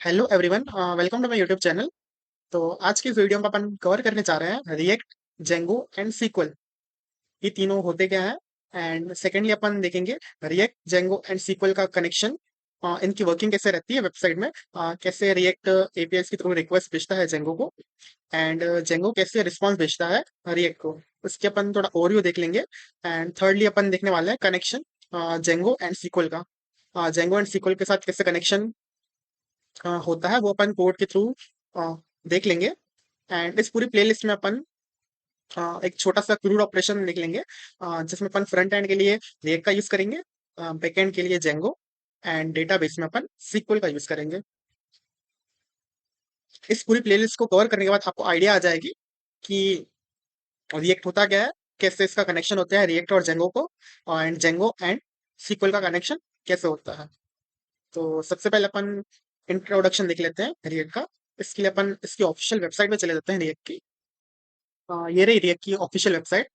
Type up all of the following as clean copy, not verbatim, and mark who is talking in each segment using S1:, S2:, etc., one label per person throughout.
S1: Hello everyone, welcome to my YouTube channel. तो आज की इस वीडियो में अपन कवर करने जा रहे हैं रिएक्ट, जेंगो एंड सीक्वल। ये तीनों होते क्या है। एंड सेकेंडली अपन देखेंगे रिएक्ट, जेंगो एंड सीक्वल का कनेक्शन, इनकी वर्किंग कैसे रहती है वेबसाइट में, कैसे रिएक्ट एपीआई के थ्रू रिक्वेस्ट भेजता है जेंगो को, एंड जेंगो कैसे रिस्पॉन्स भेजता है रिएक्ट को। उसके अपन थोड़ा ओवरव्यू देख लेंगे। एंड थर्डली अपन देखने वाले हैं कनेक्शन जेंगो एंड सीक्वल का। जेंगो एंड सीक्वल के साथ कैसे कनेक्शन होता है वो अपन कोड के थ्रू देख लेंगे। एंड इस पूरी प्लेलिस्ट में अपन एक छोटा सा क्रूड ऑपरेशन लिख लेंगे, जिसमें अपन फ्रंट एंड के लिए रिएक्ट का यूज करेंगे, बैक एंड के लिए जेंगो, एंड डेटाबेस में अपन सीक्वल का यूज करेंगे। इस पूरी प्लेलिस्ट को कवर करने के बाद आपको आइडिया आ जाएगी कि रिएक्ट होता क्या है, कैसे इसका कनेक्शन होता है रिएक्ट और जेंगो को, एंड जेंगो एंड सीक्वल का कनेक्शन कैसे होता है। तो सबसे पहले अपन इंट्रोडक्शन देख लेते हैं रिएक्ट का। इसके लिए अपन इसकी ऑफिशियल वेबसाइट में चले जाते हैं रिएक्ट की। ये रही रिएक्ट की ऑफिशियल वेबसाइट।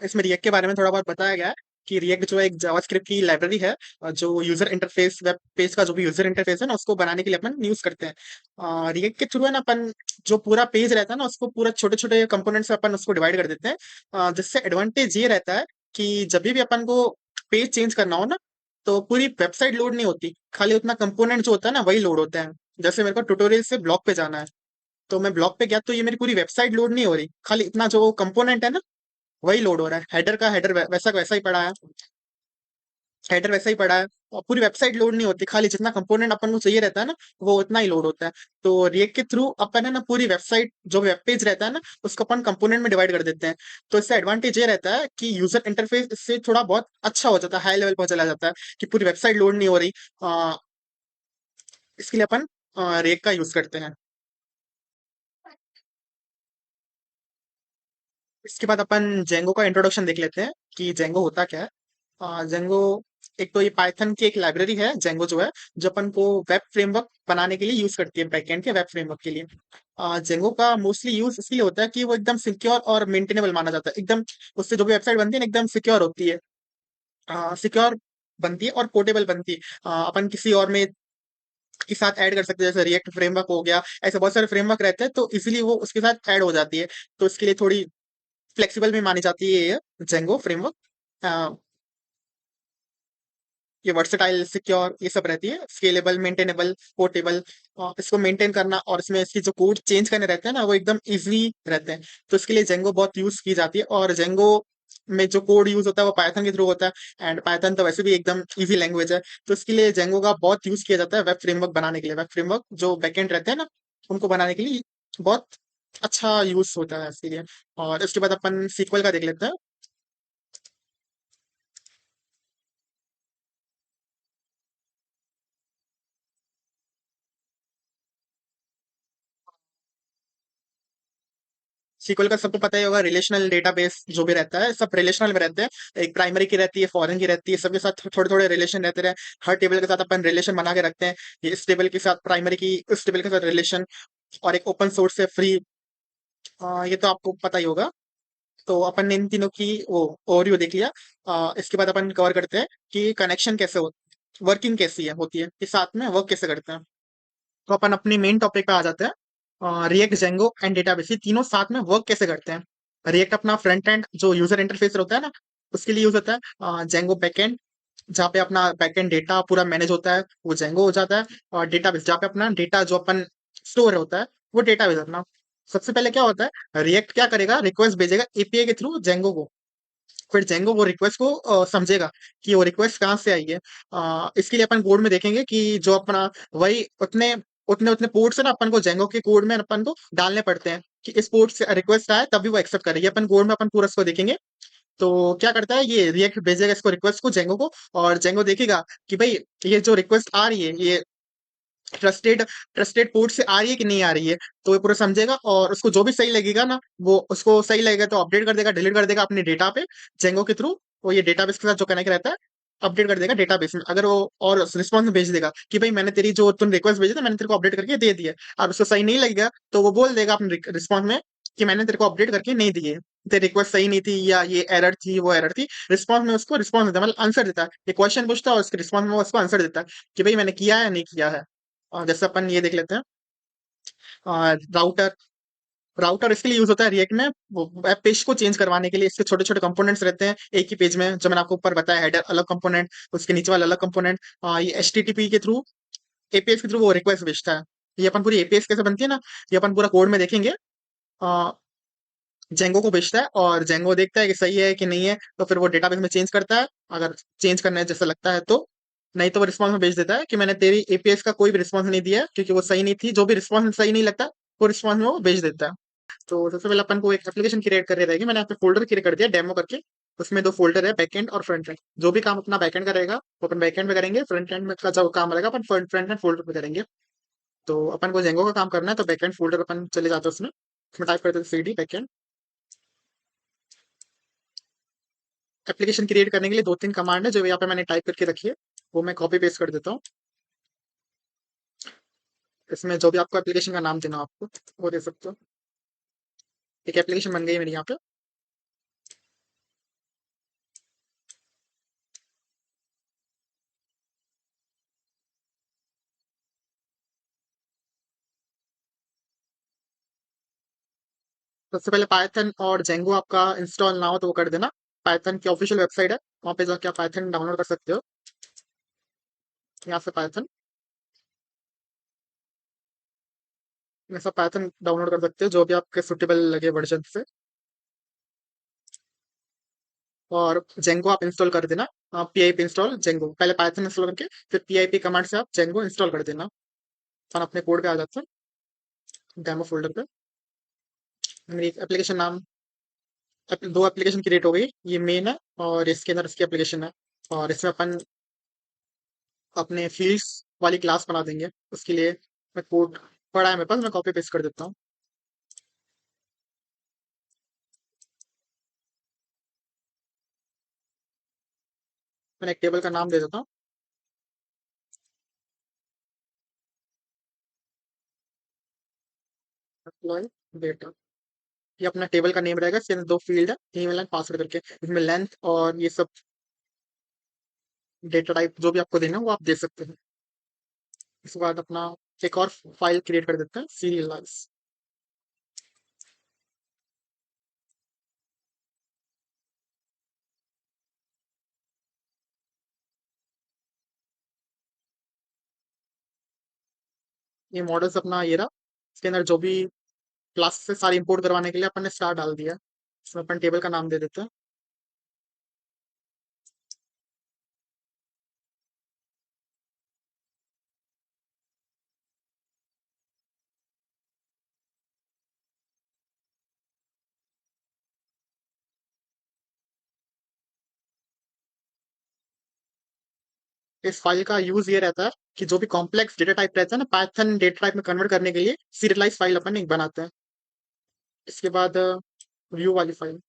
S1: इसमें रिएक्ट के बारे में थोड़ा बहुत बताया गया है कि रिएक्ट जो है एक जावास्क्रिप्ट की लाइब्रेरी है, जो यूजर इंटरफेस, वेब पेज का जो भी यूजर इंटरफेस है ना, उसको बनाने के लिए अपन यूज करते हैं। रिएक्ट के थ्रू है ना, अपन जो पूरा पेज रहता है ना, उसको पूरा छोटे छोटे कंपोनेंट्स में अपन उसको डिवाइड कर देते हैं। जिससे एडवांटेज ये रहता है कि जब भी अपन को पेज चेंज करना हो ना, तो पूरी वेबसाइट लोड नहीं होती, खाली उतना कंपोनेंट जो होता है ना वही लोड होता है। जैसे मेरे को ट्यूटोरियल से ब्लॉग पे जाना है, तो मैं ब्लॉग पे गया तो ये मेरी पूरी वेबसाइट लोड नहीं हो रही, खाली इतना जो कंपोनेंट है ना वही लोड हो रहा है। हेडर का हेडर वैसा का वैसा ही पड़ा है, हेडर वैसा ही पड़ा है, और पूरी वेबसाइट लोड नहीं होती, खाली जितना कंपोनेंट अपन को चाहिए रहता है ना वो उतना ही लोड होता है। तो रिएक्ट के थ्रू अपन है ना पूरी वेबसाइट जो वेब पेज रहता है ना उसको अपन कंपोनेंट में डिवाइड कर देते हैं। तो इससे एडवांटेज ये रहता है कि यूजर इंटरफेस इससे थोड़ा बहुत अच्छा हो जाता है, हाई लेवल पर चला जाता है कि पूरी वेबसाइट लोड नहीं हो रही। अ, इसके लिए अपन रिएक्ट का यूज करते हैं। इसके बाद अपन जेंगो का इंट्रोडक्शन देख लेते हैं कि जेंगो होता क्या है। जेंगो एक तो ये पाइथन की एक लाइब्रेरी है जेंगो जो है, जो अपन को वेब फ्रेमवर्क बनाने के लिए यूज करती है, बैकएंड के वेब फ्रेमवर्क के लिए। जेंगो का मोस्टली यूज इसलिए होता है कि वो एकदम सिक्योर और मेंटेनेबल माना जाता है एकदम। उससे जो भी वेबसाइट बनती है ना एकदम सिक्योर होती है, सिक्योर बनती है और पोर्टेबल बनती है। अपन किसी और में के साथ ऐड कर सकते हैं, जैसे रिएक्ट फ्रेमवर्क हो गया, ऐसे बहुत सारे फ्रेमवर्क रहते हैं तो इजीली वो उसके साथ ऐड हो जाती है। तो इसके लिए थोड़ी फ्लेक्सिबल भी मानी जाती है ये जेंगो फ्रेमवर्क। ये वर्सेटाइल, सिक्योर, ये सब रहती है, स्केलेबल, मेंटेनेबल, पोर्टेबल। इसको मेंटेन करना और इसमें इसकी जो कोड चेंज करने रहते हैं ना वो एकदम इजी रहते हैं। तो इसके लिए जेंगो बहुत यूज की जाती है, और जेंगो में जो कोड यूज होता है वो पाइथन के थ्रू होता है, एंड पाइथन तो वैसे भी एकदम इजी लैंग्वेज है। तो इसके लिए जेंगो का बहुत यूज किया जाता है वेब फ्रेमवर्क बनाने के लिए। वेब फ्रेमवर्क जो बैकएंड रहते हैं ना उनको बनाने के लिए बहुत अच्छा यूज होता है इसके लिए। और इसके बाद अपन सीक्वल का देख लेते हैं। सीक्वल का सबको पता ही होगा, रिलेशनल डेटाबेस जो भी रहता है सब रिलेशनल में रहते हैं। एक प्राइमरी की रहती है, फॉरेन की रहती है, सबके साथ थोड़े थोड़े रिलेशन रहते रहे। हर टेबल के साथ अपन रिलेशन बना के रखते हैं। ये इस टेबल के साथ प्राइमरी की, इस टेबल के साथ रिलेशन, और एक ओपन सोर्स है फ्री। ये तो आपको पता ही होगा। तो अपन ने इन तीनों की वो ओवरव्यू देख लिया। इसके बाद अपन कवर करते हैं कि कनेक्शन कैसे हो, वर्किंग कैसी है होती है, कि साथ में वर्क कैसे करते हैं। तो अपन अपनी मेन टॉपिक पे आ जाते हैं। रिएक्ट, जेंगो एंड डेटाबेस, ये तीनों साथ में वर्क कैसे करते हैं। रिएक्ट अपना फ्रंट एंड जो यूजर इंटरफेस होता है ना उसके लिए यूज होता है। जेंगो बैकएंड, जहाँ पे अपना बैकएंड डेटा पूरा मैनेज होता है वो जेंगो हो जाता है। और डेटाबेस जहाँ पे अपना डेटा जो अपन स्टोर होता है वो डेटाबेस अपना। सबसे पहले क्या होता है, रिएक्ट क्या करेगा, रिक्वेस्ट भेजेगा एपीआई के थ्रू जेंगो को। फिर जेंगो वो रिक्वेस्ट को समझेगा कि वो रिक्वेस्ट कहाँ से आई है। इसके लिए अपन कोड में देखेंगे कि जो अपना वही उतने उतने उतने पोर्ट से ना अपन को जेंगो के कोड में अपन को डालने पड़ते हैं कि इस पोर्ट से रिक्वेस्ट आए तभी वो एक्सेप्ट करेगी। अपन कोड में अपन पूरा इसको देखेंगे। तो क्या करता है, ये रिएक्ट भेजेगा इसको रिक्वेस्ट को जेंगो को, और जेंगो देखेगा कि भाई ये जो रिक्वेस्ट आ रही है ये ट्रस्टेड ट्रस्टेड पोर्ट से आ रही है कि नहीं आ रही है। तो वो पूरा समझेगा, और उसको जो भी सही लगेगा ना वो उसको सही लगेगा तो अपडेट कर देगा, डिलीट कर देगा अपने डेटा पे जेंगो के थ्रू। वो ये डेटाबेस के साथ जो कनेक्ट रहता है अपडेट कर देगा डेटाबेस में। अगर वो और रिस्पॉन्स भेज देगा कि भाई मैंने तेरी जो तुम रिक्वेस्ट भेजी थी मैंने तेरे को अपडेट करके दे दिया, और उसको सही नहीं लगेगा तो वो बोल देगा अपने रिस्पॉन्स में कि मैंने तेरे को अपडेट करके नहीं दिए। तेरी रिक्वेस्ट सही नहीं थी, या ये एरर थी, वो एरर थी, रिस्पॉन्स में उसको रिस्पॉन्स देता है, मतलब आंसर देता है। ये क्वेश्चन पूछता है और उसके रिस्पॉन्स में वो उसको आंसर देता है कि भाई मैंने किया है नहीं किया है। और जैसे अपन ये देख लेते हैं, राउटर। राउटर इसके लिए यूज होता है रिएक्ट में, वो वेब पेज को चेंज करवाने के लिए। इसके छोटे छोटे कंपोनेंट्स रहते हैं एक ही पेज में, जो मैंने आपको ऊपर बताया, हेडर अलग कंपोनेंट, उसके नीचे वाला अलग कंपोनेंट। ये एचटीटीपी के थ्रू, एपीएस के थ्रू वो रिक्वेस्ट भेजता है। ये अपन पूरी एपीएस कैसे बनती है ना, ये अपन पूरा कोड में देखेंगे। जेंगो को भेजता है और जेंगो देखता है कि सही है कि नहीं है, तो फिर वो डेटाबेस में चेंज करता है, अगर चेंज करने जैसा लगता है तो। नहीं तो वो रिस्पॉन्स में भेज देता है कि मैंने तेरी एपीएस का कोई भी रिस्पॉन्स नहीं दिया है, क्योंकि वो सही नहीं थी। जो भी रिस्पॉन्स सही नहीं लगता, वो रिस्पॉन्स में वो भेज देता है। तो सबसे पहले अपन को एक एप्लीकेशन क्रिएट करनी रहेगी। मैंने यहाँ पे फोल्डर क्रिएट कर दिया डेमो करके। उसमें दो फोल्डर है, बैकएंड और फ्रंट एंड। जो भी काम अपना बैकएंड का रहेगा वो अपन बैकएंड में करेंगे, फ्रंट एंड में का जो काम रहेगा अपन फ्रंट एंड फोल्डर पे करेंगे। तो अपन को जेंगो का काम करना है, तो बैकएंड फोल्डर अपन चले जाते हैं उसमें। उसमें टाइप करते हैं सीडी बैकएंड। एप्लीकेशन क्रिएट करने के लिए दो तीन कमांड है जो यहाँ पे मैंने टाइप करके रखी है, वो मैं कॉपी पेस्ट कर देता हूँ। इसमें जो भी आपको एप्लीकेशन का नाम देना हो आपको, वो दे सकते हो। एक एप्लीकेशन बन गई है मेरी यहाँ पे। सबसे पहले पाइथन और जेंगो आपका इंस्टॉल ना हो तो वो कर देना। पाइथन की ऑफिशियल वेबसाइट है, वहाँ पे जाके आप पाइथन डाउनलोड कर सकते हो। यहाँ से पाइथन, ये सब पाइथन डाउनलोड कर सकते हो जो भी आपके सुटेबल लगे वर्जन से। और जेंगो आप इंस्टॉल कर देना। पीआईपी इंस्टॉल जेंगो, पहले पाइथन इंस्टॉल करके फिर पीआईपी कमांड से आप जेंगो इंस्टॉल कर देना। अपन अपने कोड पे आ जाते हैं, डेमो फोल्डर पे। मेरी एप्लीकेशन नाम, दो एप्लीकेशन क्रिएट हो गई, ये मेन है और इसके अंदर इसकी एप्लीकेशन है। और इसमें अपन अपने फील्ड्स वाली क्लास बना देंगे। उसके लिए मैं कोड पड़ा है मेरे पास, मैं कॉपी पेस्ट कर देता हूँ। मैंने एक टेबल का नाम दे देता हूँ, एम्प्लॉय डेटा। ये अपना टेबल का नेम रहेगा, इसके अंदर दो फील्ड है, ईमेल एंड पासवर्ड करके। इसमें लेंथ और ये सब डेटा टाइप जो भी आपको देना है वो आप दे सकते हैं। इसके बाद अपना एक और फाइल क्रिएट कर देते हैं, सीरियलाइज। ये मॉडल्स अपना ये रहा। इसके अंदर जो भी क्लास से सारी इंपोर्ट करवाने के लिए अपन ने स्टार डाल दिया। इसमें अपन टेबल का नाम दे देते हैं। इस फाइल का यूज ये रहता है कि जो भी कॉम्प्लेक्स डेटा टाइप रहता है ना, पाइथन डेटा टाइप में कन्वर्ट करने के लिए सीरियलाइज फाइल अपन एक बनाते हैं। इसके बाद व्यू वाली फाइल,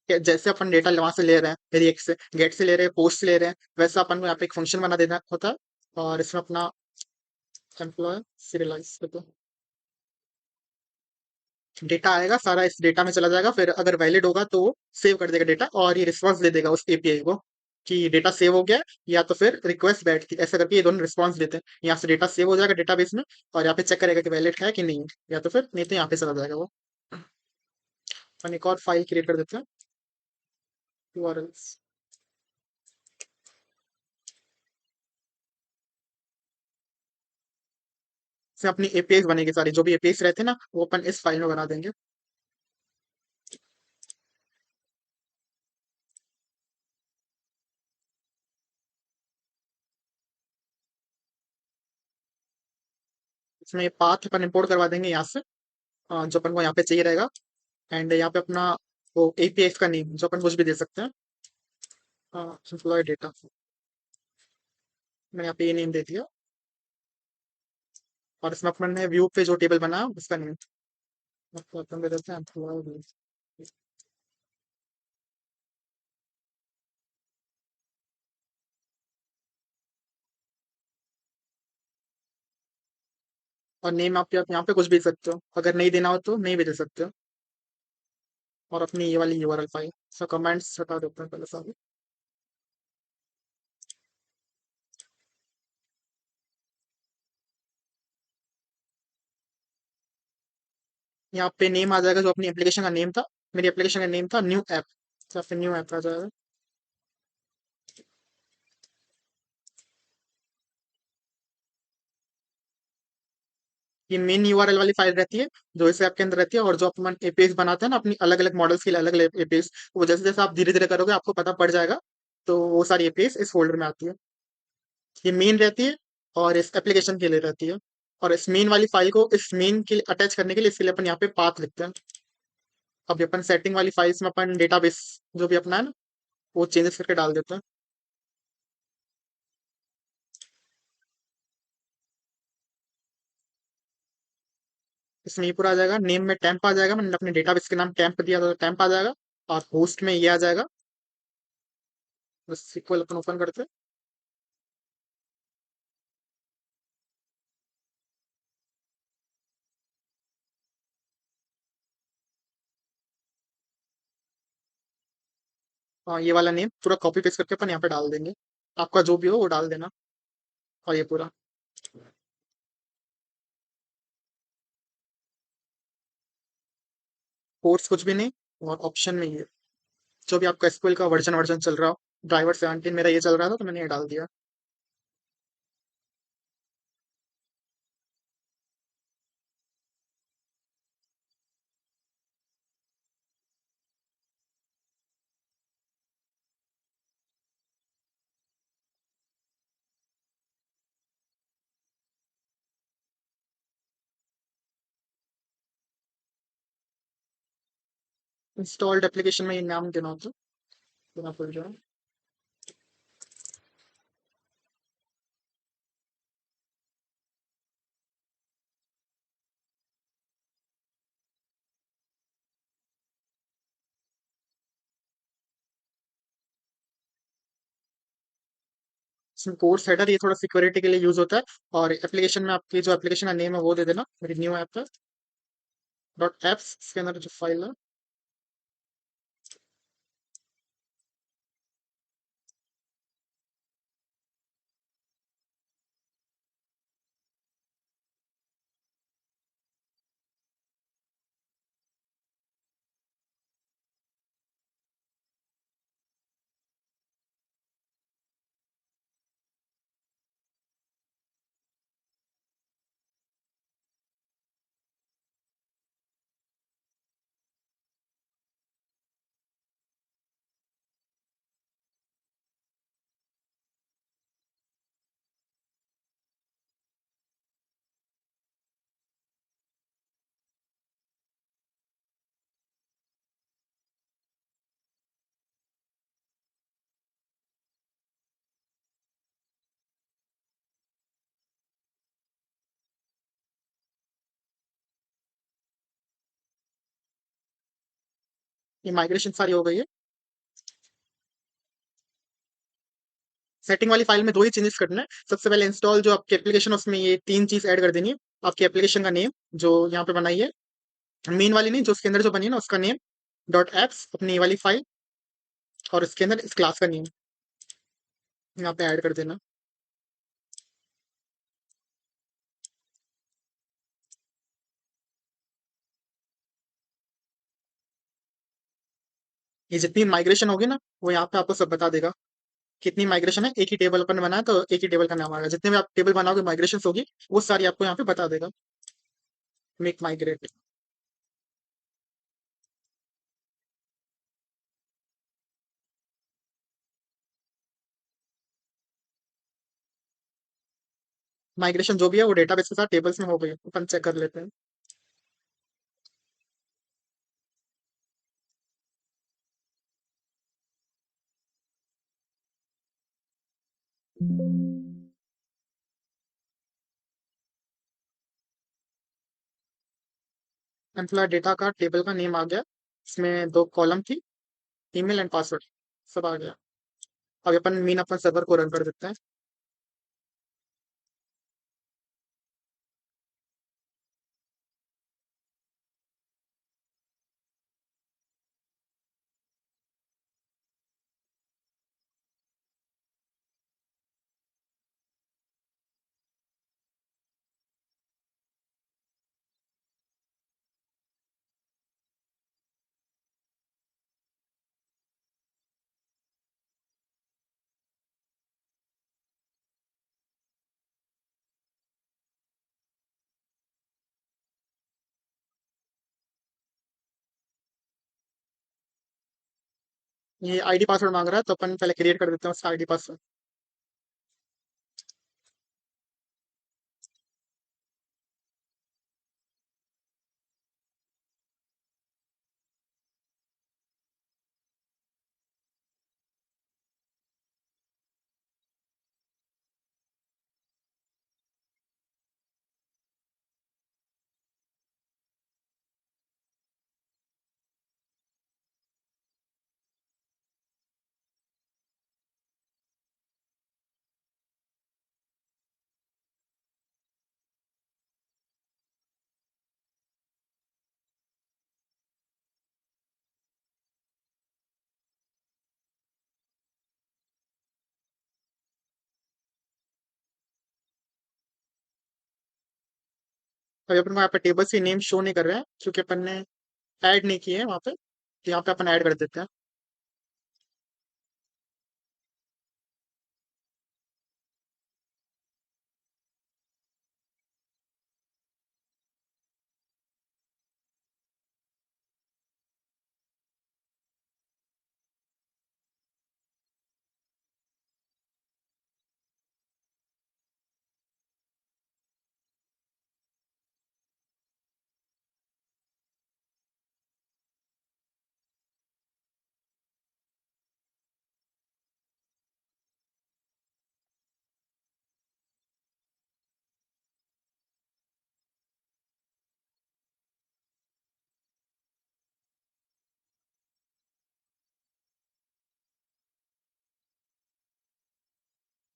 S1: जैसे अपन डेटा वहां से ले रहे हैं, रिएक्ट से, गेट से ले रहे हैं, पोस्ट से ले रहे हैं, वैसा अपन को यहाँ पे एक फंक्शन बना देना होता है। और इसमें अपना एम्प्लॉय सीरियलाइज करते डेटा आएगा, सारा इस डेटा में चला जाएगा। फिर अगर वैलिड होगा तो वो सेव कर देगा डेटा, और ये रिस्पॉन्स दे देगा उस एपीआई को कि डेटा सेव हो गया है, या तो फिर रिक्वेस्ट बैठती, ऐसा करके ये दोनों रिस्पॉन्स देते हैं। यहाँ से डेटा सेव हो जाएगा डेटाबेस में, और यहाँ पे चेक करेगा कि वैलिड है कि नहीं, या तो फिर नहीं तो यहाँ पे चला जाएगा वो। अपन एक और फाइल क्रिएट कर देते हैं, यूआरएल्स से अपनी एपीआई बनेगी सारी, जो भी एपीआई रहते हैं ना वो अपन इस फाइल में बना देंगे। इसमें पाथ अपन इंपोर्ट करवा देंगे यहाँ से, जो अपन को यहाँ पे चाहिए रहेगा। एंड यहाँ पे अपना वो एपीआई का नेम जो अपन कुछ भी दे सकते हैं, एम्प्लॉय डेटा, मैंने यहाँ पे ये नेम दे दिया। और इसमें अपन ने व्यू पे जो टेबल बना उसका नेम अपन दे देते हैं एम्प्लॉय। और नेम आप यहाँ पे कुछ भी दे सकते हो, अगर नहीं देना हो तो नहीं भी दे सकते हो। और अपनी ये वाली यूआरएल फाइल, सो कमेंट्स हटा देते हैं पहले सारे। यहाँ पे नेम आ जाएगा जो अपनी एप्लीकेशन का नेम था। मेरी एप्लीकेशन का नेम था न्यू ऐप, तो फिर न्यू ऐप आ जाएगा। ये मेन यूआरएल वाली फाइल रहती है जो इस ऐप के अंदर रहती है, और जो अपन एपीएस बनाते हैं ना अपनी अलग अलग मॉडल्स के लिए अलग अलग एपीएस, वो जैसे जैसे आप धीरे धीरे करोगे आपको पता पड़ जाएगा। तो वो सारी एपीएस इस फोल्डर में आती है। ये मेन रहती है और इस एप्लीकेशन के लिए रहती है। और इस मेन वाली फाइल को इस मेन के लिए अटैच करने के लिए इसके लिए अपन यहाँ पे पाथ लिखते हैं। अब ये अपन सेटिंग वाली फाइल्स में अपन डेटाबेस जो भी अपना है ना वो चेंजेस करके डाल देते हैं। इसमें ये पूरा आ जाएगा, नेम में टेम्प आ जाएगा, मैंने अपने डेटाबेस के नाम टेम्प दिया था तो टेम्प आ जाएगा। और होस्ट में ये आ जाएगा। बस SQL अपन ओपन करते हैं। ये वाला नेम पूरा कॉपी पेस्ट करके अपन यहाँ पे डाल देंगे। आपका जो भी हो वो डाल देना। और ये पूरा कोर्स कुछ भी नहीं। और ऑप्शन में ये जो भी आपका SQL का वर्जन वर्जन चल रहा हो, ड्राइवर 17 मेरा ये चल रहा था तो मैंने ये डाल दिया। इंस्टॉल्ड एप्लीकेशन में ये नाम देना होता है, देना पड़ जाए। इसमें कोर्स हेडर ये थोड़ा सिक्योरिटी के लिए यूज होता है। और एप्लीकेशन में आपकी जो एप्लीकेशन का नेम है वो दे देना, मेरी न्यू ऐप है डॉट एप्स, इसके अंदर जो फाइल है। ये माइग्रेशन सारी हो गई है। सेटिंग वाली फाइल में दो ही चेंजेस करना है। सबसे पहले इंस्टॉल जो आपकी एप्लीकेशन उसमें ये तीन चीज ऐड कर देनी है। आपकी एप्लीकेशन का नेम जो यहाँ पे बनाई है, मेन वाली नहीं, जो उसके अंदर जो बनी है ना उसका नेम डॉट एप्स, अपनी ये वाली फाइल, और इसके अंदर इस क्लास का नेम यहाँ पे ऐड कर देना। ये जितनी माइग्रेशन होगी ना वो यहाँ पे आपको सब बता देगा कितनी माइग्रेशन है। एक ही टेबल अपन बनाया तो एक ही टेबल का नाम आएगा, जितने भी आप टेबल बनाओगे माइग्रेशन होगी वो सारी आपको यहाँ पे बता देगा। Make migrate. माइग्रेशन जो भी है वो डेटाबेस के साथ टेबल्स में हो गई, अपन चेक कर लेते हैं। एम्प्लॉय डेटा का टेबल का नेम आ गया। इसमें दो कॉलम थी, ईमेल एंड पासवर्ड, सब आ गया। अब अपन मीन अपन सर्वर को रन कर देते हैं। ये आईडी पासवर्ड मांग रहा है, तो अपन पहले क्रिएट कर देते हैं उसका आईडी पासवर्ड। अभी अपन को यहाँ पे टेबल से नेम शो नहीं कर रहे हैं क्योंकि अपन ने ऐड नहीं किए हैं वहाँ पे, तो यहाँ पे अपन ऐड कर देते हैं।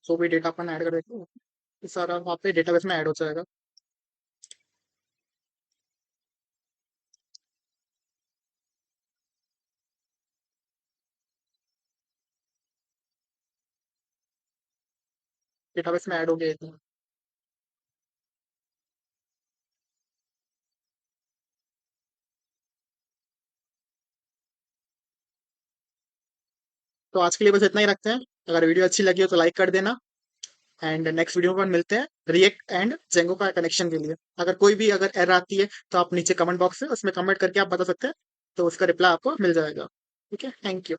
S1: जो भी डेटा अपन ऐड कर देते हैं ये सारा वहाँ पे डेटाबेस में ऐड हो जाएगा। डेटाबेस में ऐड हो गया ये तो। तो आज के लिए बस इतना ही रखते हैं। अगर वीडियो अच्छी लगी हो तो लाइक कर देना, एंड नेक्स्ट वीडियो में मिलते हैं रिएक्ट एंड जेंगो का कनेक्शन के लिए। अगर कोई भी अगर एरर आती है तो आप नीचे कमेंट बॉक्स है उसमें कमेंट करके आप बता सकते हैं, तो उसका रिप्लाई आपको मिल जाएगा। ठीक है, थैंक यू।